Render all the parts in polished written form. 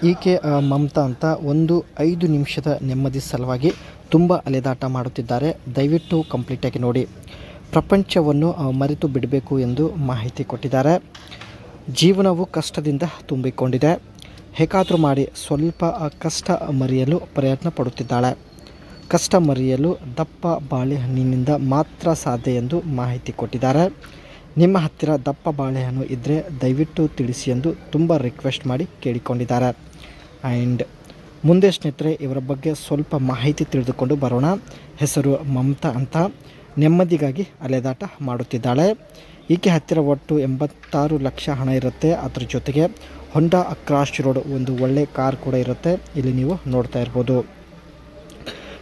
ಈಕೆ ಮಮತಾ ಅಂತ ಒಂದು 5 ನಿಮಿಷದ ನೆಮ್ಮದಿ ಸಲುವಾಗಿ ತುಂಬ ಅಲೆದಾಟ ಮಾಡುತ್ತಿದ್ದಾರೆ. ದಯವಿಟ್ಟು ಕಂಪ್ಲೀಟಾಗಿ ನೋಡಿ. ಪ್ರಪಂಚವನ್ನು ಮರೆತು ಬಿಡಬೇಕು ಎಂದು ಮಾಹಿತಿ ಕೊಟ್ಟಿದ್ದಾರೆ. ಜೀವನವು ಕಷ್ಟದಿಂದ ತುಂಬಿಕೊಂಡಿದೆ. ಹೇಗಾದರೂ ಮಾಡಿ ಸ್ವಲ್ಪ ಕಷ್ಟ ಮರೆಯಲು ಪ್ರಯತ್ನ ಪಡುತ್ತಿದ್ದಾಳೆ. ಕಷ್ಟ ಮರೆಯಲು ದಪ್ಪ ಬಾಳೆಹಣ್ಣಿನಿಂದ ಮಾತ್ರ ಸಾಧ್ಯ ಎಂದು ಮಾಹಿತಿ ಕೊಟ್ಟಿದ್ದಾರೆ. ನಿಮ್ಮ ಹತ್ತಿರ ದಪ್ಪ ಬಾಳೆಹಣ್ಣು ಇದ್ದರೆ ದಯವಿಟ್ಟು ತಿಳಿಸಿ ಎಂದು ತುಂಬ ರಿಕ್ವೆಸ್ಟ್ ಮಾಡಿ ಕೇಳಿಕೊಂಡಿದ್ದಾರೆ. ಆ್ಯಂಡ್ ಮುಂದೆ ಸ್ನೇಹಿತರೆ ಇವರ ಬಗ್ಗೆ ಸ್ವಲ್ಪ ಮಾಹಿತಿ ತಿಳಿದುಕೊಂಡು ಬರೋಣ. ಹೆಸರು ಮಮತಾ ಅಂತ. ನೆಮ್ಮದಿಗಾಗಿ ಅಲೆದಾಟ ಮಾಡುತ್ತಿದ್ದಾಳೆ. ಈಕೆ ಹತ್ತಿರ ಒಟ್ಟು 86 ಲಕ್ಷ ಹಣ ಇರುತ್ತೆ. ಅದರ ಜೊತೆಗೆ ಹೊಂಡಾ ಕ್ರಾಸ್ ರೋಡ್ ಒಂದು ಒಳ್ಳೆ ಕಾರ್ ಕೂಡ ಇರುತ್ತೆ. ಇಲ್ಲಿ ನೀವು ನೋಡ್ತಾ ಇರ್ಬೋದು.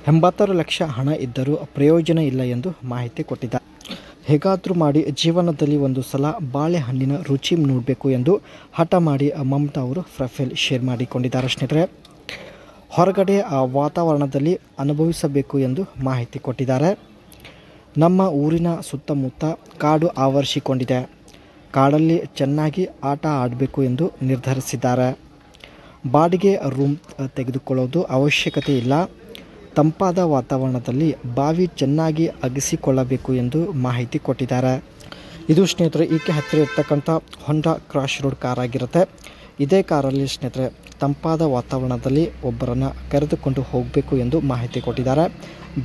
86 ಲಕ್ಷ ಹಣ ಇದ್ದರೂ ಪ್ರಯೋಜನ ಇಲ್ಲ ಎಂದು ಮಾಹಿತಿ ಕೊಟ್ಟಿದ್ದಾರೆ. ಹೇಗಾದರೂ ಮಾಡಿ ಜೀವನದಲ್ಲಿ ಒಂದು ಸಲ ಬಾಳೆಹಣ್ಣಿನ ರುಚಿ ನೋಡಬೇಕು ಎಂದು ಹಠ ಮಾಡಿ ಮಮತಾ ಅವರು ಪ್ರೊಫೈಲ್ ಶೇರ್ ಮಾಡಿಕೊಂಡಿದ್ದಾರೆ ಸ್ನೇಹಿತರೆ. ಹೊರಗಡೆ ಆ ವಾತಾವರಣದಲ್ಲಿ ಅನುಭವಿಸಬೇಕು ಎಂದು ಮಾಹಿತಿ ಕೊಟ್ಟಿದ್ದಾರೆ. ನಮ್ಮ ಊರಿನ ಸುತ್ತಮುತ್ತ ಕಾಡು ಆವರಿಸಿಕೊಂಡಿದೆ. ಕಾಡಲ್ಲಿ ಚೆನ್ನಾಗಿ ಆಟ ಆಡಬೇಕು ಎಂದು ನಿರ್ಧರಿಸಿದ್ದಾರೆ. ಬಾಡಿಗೆ ರೂಮ್ ತೆಗೆದುಕೊಳ್ಳೋದು ಅವಶ್ಯಕತೆ ಇಲ್ಲ. ತಂಪಾದ ವಾತಾವರಣದಲ್ಲಿ ಬಾವಿ ಚೆನ್ನಾಗಿ ಅಗಿಸಿಕೊಳ್ಳಬೇಕು ಎಂದು ಮಾಹಿತಿ ಕೊಟ್ಟಿದ್ದಾರೆ. ಇದು ಸ್ನೇಹಿತರೆ ಈಕೆ ಹತ್ತಿರ ಇರ್ತಕ್ಕಂಥ ಹೊಂಡಾ ಕ್ರಾಸ್ ರೋಡ್ ಕಾರ್ ಆಗಿರುತ್ತೆ. ಇದೇ ಕಾರಲ್ಲಿ ಸ್ನೇಹಿತರೆ ತಂಪಾದ ವಾತಾವರಣದಲ್ಲಿ ಒಬ್ಬರನ್ನು ಕರೆದುಕೊಂಡು ಹೋಗಬೇಕು ಎಂದು ಮಾಹಿತಿ ಕೊಟ್ಟಿದ್ದಾರೆ.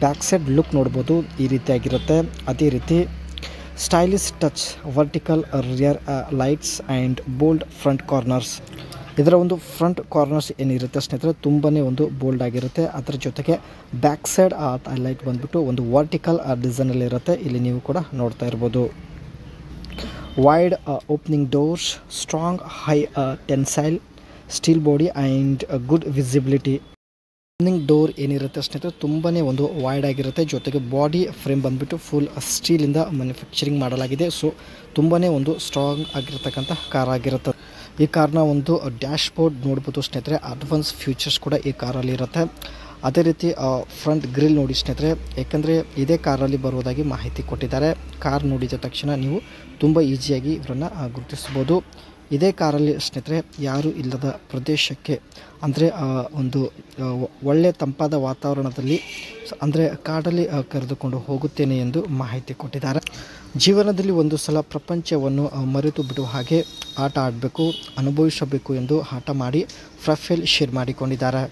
ಬ್ಯಾಕ್ ಸೈಡ್ ಲುಕ್ ನೋಡ್ಬೋದು, ಈ ರೀತಿಯಾಗಿರುತ್ತೆ. ಅದೇ ರೀತಿ stylish touch, vertical rear lights and bold front corners. ಇದರ ಒಂದು ಫ್ರಂಟ್ ಕಾರ್ನರ್ಸ್ ಏನಿರುತ್ತೆ ಸ್ನೇಹಿತರೆ ತುಂಬಾ ಒಂದು ಬೋಲ್ಡ್ ಆಗಿರುತ್ತೆ. ಅದರ ಜೊತೆಗೆ ಬ್ಯಾಕ್ ಸೈಡ್ ಲೈಟ್ ಬಂದುಬಿಟ್ಟು ಒಂದು ವರ್ಟಿಕಲ್ ಡಿಸೈನಲ್ಲಿ ಇರುತ್ತೆ. ಇಲ್ಲಿ ನೀವು ಕೂಡ ನೋಡ್ತಾ ಇರ್ಬೋದು. Wide opening doors, strong high tensile steel body and good visibility. Opening door ಏನಿರುತ್ತೆ ಸ್ನೇಹಿತರೆ ತುಂಬಾ ಒಂದು ವೈಡ್ ಆಗಿರುತ್ತೆ. ಜೊತೆಗೆ ಬಾಡಿ ಫ್ರೇಮ್ ಬಂದುಬಿಟ್ಟು ಫುಲ್ ಸ್ಟೀಲಿಂದ ಮ್ಯಾನುಫ್ಯಾಕ್ಚರಿಂಗ್ ಮಾಡಲಾಗಿದೆ. ಸೊ ತುಂಬಾ ಒಂದು ಸ್ಟ್ರಾಂಗ್ ಆಗಿರತಕ್ಕಂಥ ಕಾರ್ ಆಗಿರುತ್ತೆ. ಈ ಕಾರ್ನ ಒಂದು ಡ್ಯಾಶ್ ಬೋರ್ಡ್ ನೋಡ್ಬೋದು ಸ್ನೇಹಿತರೆ. ಅಡ್ವಾನ್ಸ್ ಫ್ಯೂಚರ್ಸ್ ಕೂಡ ಈ ಕಾರಲ್ಲಿ ಇರುತ್ತೆ. ಅದೇ ರೀತಿ ಫ್ರಂಟ್ ಗ್ರಿಲ್ ನೋಡಿ ಸ್ನೇಹಿತರೆ, ಯಾಕಂದರೆ ಇದೇ ಕಾರಲ್ಲಿ ಬರುವುದಾಗಿ ಮಾಹಿತಿ ಕೊಟ್ಟಿದ್ದಾರೆ. ಕಾರ್ ನೋಡಿದ ತಕ್ಷಣ ನೀವು ತುಂಬ ಈಸಿಯಾಗಿ ಇವರನ್ನು ಗುರುತಿಸ್ಬೋದು. ಇದೇ ಕಾರಲ್ಲಿ ಸ್ನೇಹಿತರೆ ಯಾರೂ ಇಲ್ಲದ ಪ್ರದೇಶಕ್ಕೆ ಅಂದರೆ ಒಂದು ಒಳ್ಳೆಯ ತಂಪಾದ ವಾತಾವರಣದಲ್ಲಿ ಅಂದರೆ ಕಾಡಲ್ಲಿ ಕರೆದುಕೊಂಡು ಹೋಗುತ್ತೇನೆ ಎಂದು ಮಾಹಿತಿ ಕೊಟ್ಟಿದ್ದಾರೆ. ಜೀವನದಲ್ಲಿ ಒಂದು ಸಲ ಪ್ರಪಂಚವನ್ನು ಮರೆತು ಬಿಡುವ ಹಾಗೆ ಆಟ ಆಡಬೇಕು, ಅನುಭವಿಸಬೇಕು ಎಂದು ಹಠ ಮಾಡಿ ಪ್ರೊಫೈಲ್ ಶೇರ್ ಮಾಡಿಕೊಂಡಿದ್ದಾರೆ.